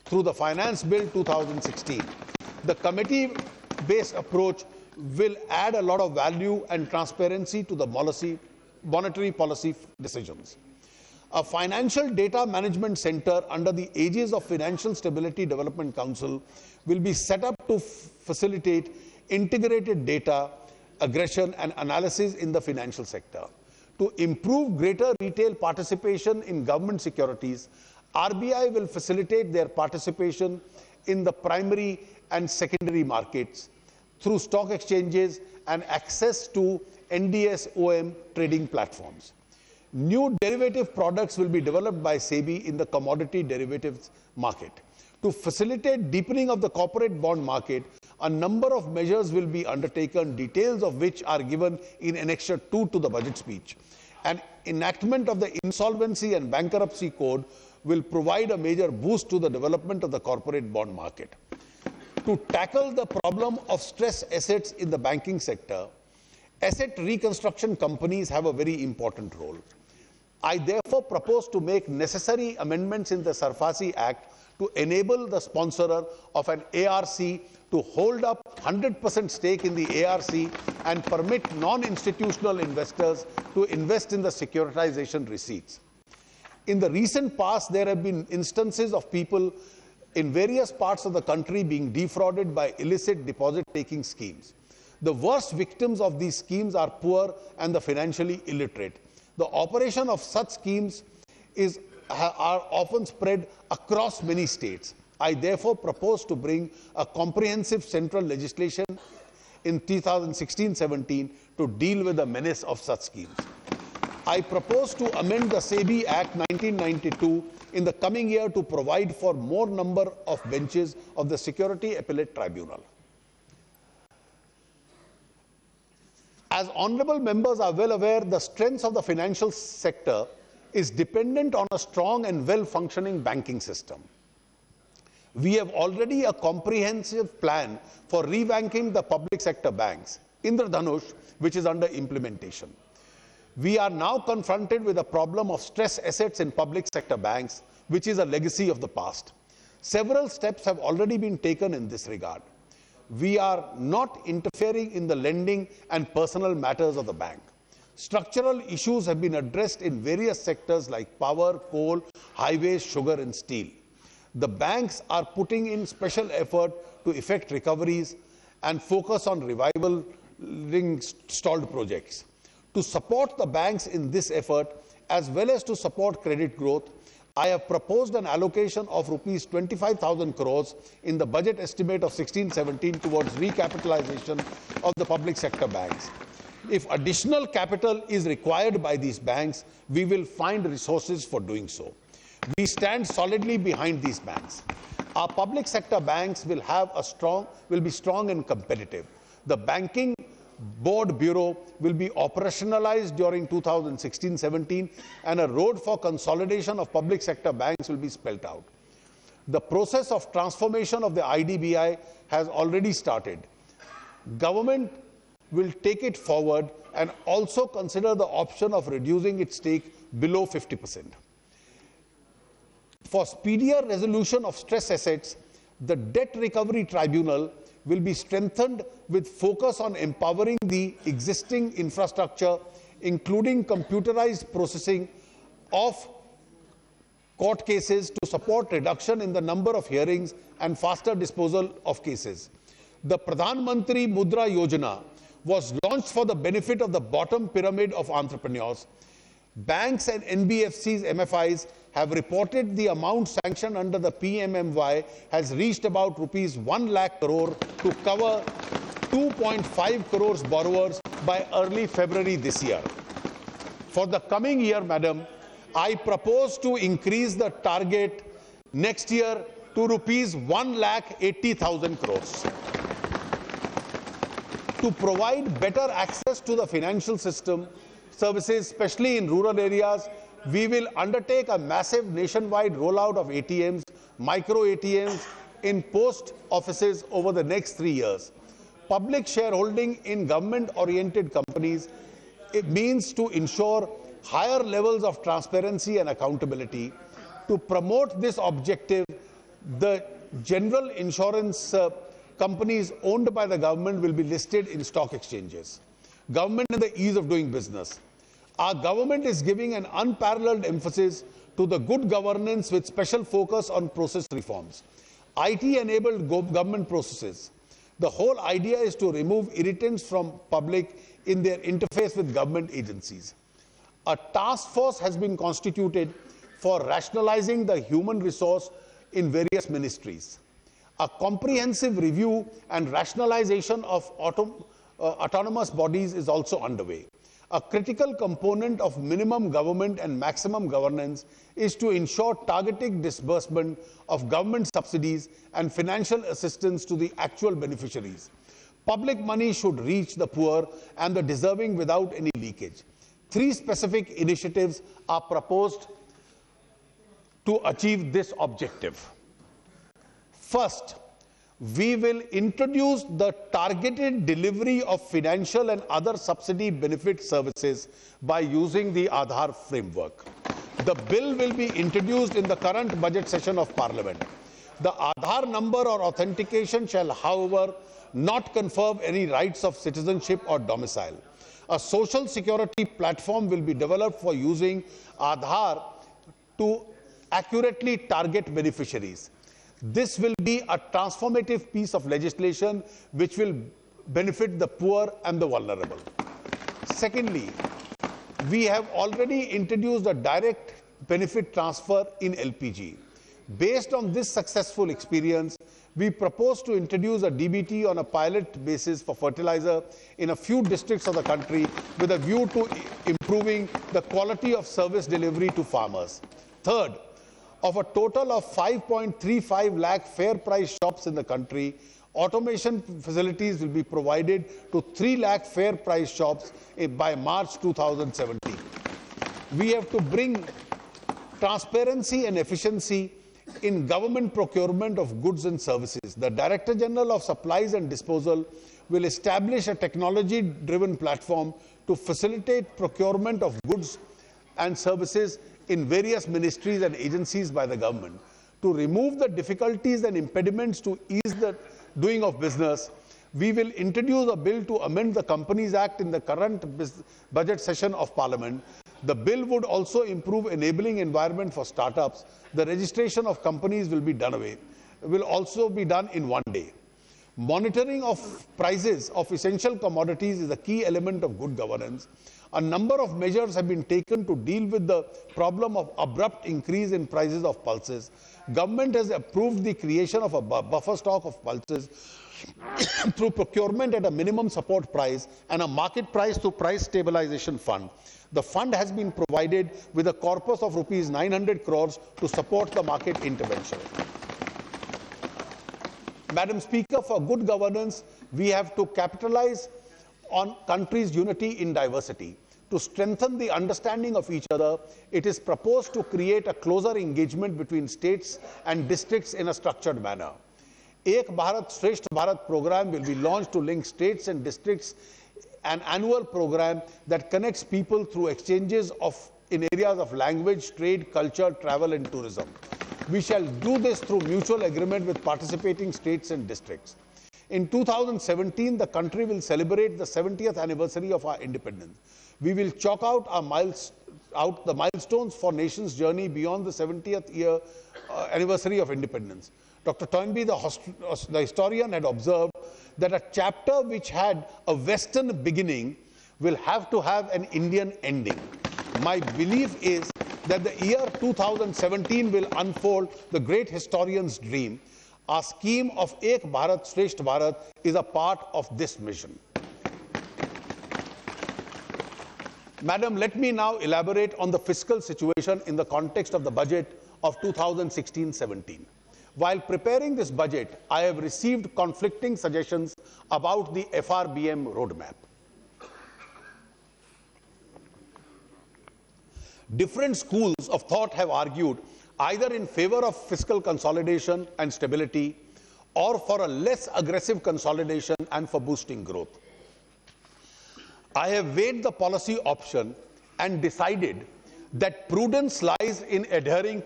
through the Finance Bill 2016. The committee-based approach will add a lot of value and transparency to the monetary policy decisions. A financial data management center under the aegis of Financial Stability Development Council will be set up to facilitate integrated data aggression and analysis in the financial sector. To improve greater retail participation in government securities, RBI will facilitate their participation in the primary and secondary markets through stock exchanges and access to NDS-OM trading platforms. New derivative products will be developed by SEBI in the commodity derivatives market. To facilitate deepening of the corporate bond market, a number of measures will be undertaken, details of which are given in Annexure 2 to the budget speech. An enactment of the Insolvency and Bankruptcy Code will provide a major boost to the development of the corporate bond market. To tackle the problem of stress assets in the banking sector, asset reconstruction companies have a very important role. I therefore propose to make necessary amendments in the SARFAESI Act to enable the sponsorer of an ARC to hold up 100% stake in the ARC and permit non-institutional investors to invest in the securitization receipts. In the recent past, there have been instances of people in various parts of the country being defrauded by illicit deposit-taking schemes. The worst victims of these schemes are poor and the financially illiterate. The operation of such schemes are often spread across many states. I therefore propose to bring a comprehensive central legislation in 2016-17 to deal with the menace of such schemes. I propose to amend the SEBI Act 1992 in the coming year to provide for more number of benches of the Security Appellate Tribunal. As honorable members are well aware, the strength of the financial sector is dependent on a strong and well-functioning banking system. We have already a comprehensive plan for revamping the public sector banks, Indradhanush, which is under implementation. We are now confronted with a problem of stress assets in public sector banks, which is a legacy of the past. Several steps have already been taken in this regard. We are not interfering in the lending and personal matters of the bank. Structural issues have been addressed in various sectors like power, coal, highways, sugar and steel. The banks are putting in special effort to effect recoveries and focus on reviving stalled projects. To support the banks in this effort, as well as to support credit growth, I have proposed an allocation of rupees 25,000 crores in the budget estimate of 16-17 towards recapitalization of the public sector banks. If additional capital is required by these banks, we will find resources for doing so. We stand solidly behind these banks. Our public sector banks will be strong and competitive. The Banking Board Bureau will be operationalized during 2016-17 and a road for consolidation of public sector banks will be spelled out. The process of transformation of the IDBI has already started. Government will take it forward and also consider the option of reducing its stake below 50%. For speedier resolution of stress assets, the Debt Recovery Tribunal will be strengthened with focus on empowering the existing infrastructure, including computerized processing of court cases to support reduction in the number of hearings and faster disposal of cases. The Pradhan Mantri Mudra Yojana was launched for the benefit of the bottom pyramid of entrepreneurs. Banks and NBFCs, MFIs have reported the amount sanctioned under the PMMY has reached about rupees 1 lakh crore to cover 2.5 crores borrowers by early February this year. For the coming year, Madam, I propose to increase the target next year to rupees 1,80,000 crores. To provide better access to the financial system services, especially in rural areas, we will undertake a massive nationwide rollout of ATMs, micro ATMs in post offices over the next 3 years. Public shareholding in government-oriented companies, it means to ensure higher levels of transparency and accountability. To promote this objective, The general insurance companies owned by the government will be listed in stock exchanges. Government and the ease of doing business. Our government is giving an unparalleled emphasis to the good governance with special focus on process reforms. IT-enabled government processes. The whole idea is to remove irritants from public in their interface with government agencies. A task force has been constituted for rationalizing the human resource in various ministries. A comprehensive review and rationalization of autonomous bodies is also underway. A critical component of minimum government and maximum governance is to ensure targeted disbursement of government subsidies and financial assistance to the actual beneficiaries. Public money should reach the poor and the deserving without any leakage. 3 specific initiatives are proposed to achieve this objective. First, we will introduce the targeted delivery of financial and other subsidy benefit services by using the Aadhaar framework. The bill will be introduced in the current budget session of Parliament. The Aadhaar number or authentication shall, however, not confer any rights of citizenship or domicile. A social security platform will be developed for using Aadhaar to accurately target beneficiaries. This will be a transformative piece of legislation which will benefit the poor and the vulnerable. Secondly, we have already introduced a direct benefit transfer in LPG. Based on this successful experience, we propose to introduce a DBT on a pilot basis for fertilizer in a few districts of the country with a view to improving the quality of service delivery to farmers. Third, of a total of 5.35 lakh fair price shops in the country, automation facilities will be provided to 3 lakh fair price shops by March 2017. We have to bring transparency and efficiency in government procurement of goods and services. The Director General of Supplies and Disposal will establish a technology-driven platform to facilitate procurement of goods and services in various ministries and agencies by the government. To remove the difficulties and impediments to ease the doing of business, we will introduce a bill to amend the Companies Act in the current budget session of Parliament. The bill would also improve enabling environment for startups. The registration of companies will also be done in one day. Monitoring of prices of essential commodities is a key element of good governance. A number of measures have been taken to deal with the problem of abrupt increase in prices of pulses. Government has approved the creation of a buffer stock of pulses through procurement at a minimum support price and a market price through price stabilization fund. The fund has been provided with a corpus of rupees 900 crores to support the market intervention. Madam Speaker, for good governance, we have to capitalize on country's unity in diversity. To strengthen the understanding of each other, it is proposed to create a closer engagement between states and districts in a structured manner. Ek Bharat Shresth Bharat program will be launched to link states and districts, an annual program that connects people through exchanges in areas of language, trade, culture, travel and tourism. We shall do this through mutual agreement with participating states and districts. In 2017, the country will celebrate the 70th anniversary of our independence. We will chalk out the milestones for nation's journey beyond the 70th year anniversary of independence. Dr. Toynbee, the historian, had observed that a chapter which had a Western beginning will have to have an Indian ending. My belief is that the year 2017 will unfold the great historian's dream. Our scheme of Ek Bharat Shresth Bharat is a part of this mission. Madam, let me now elaborate on the fiscal situation in the context of the budget of 2016-17. While preparing this budget, I have received conflicting suggestions about the FRBM roadmap. Different schools of thought have argued either in favor of fiscal consolidation and stability or for a less aggressive consolidation and for boosting growth. I have weighed the policy option and decided that prudence lies in adhering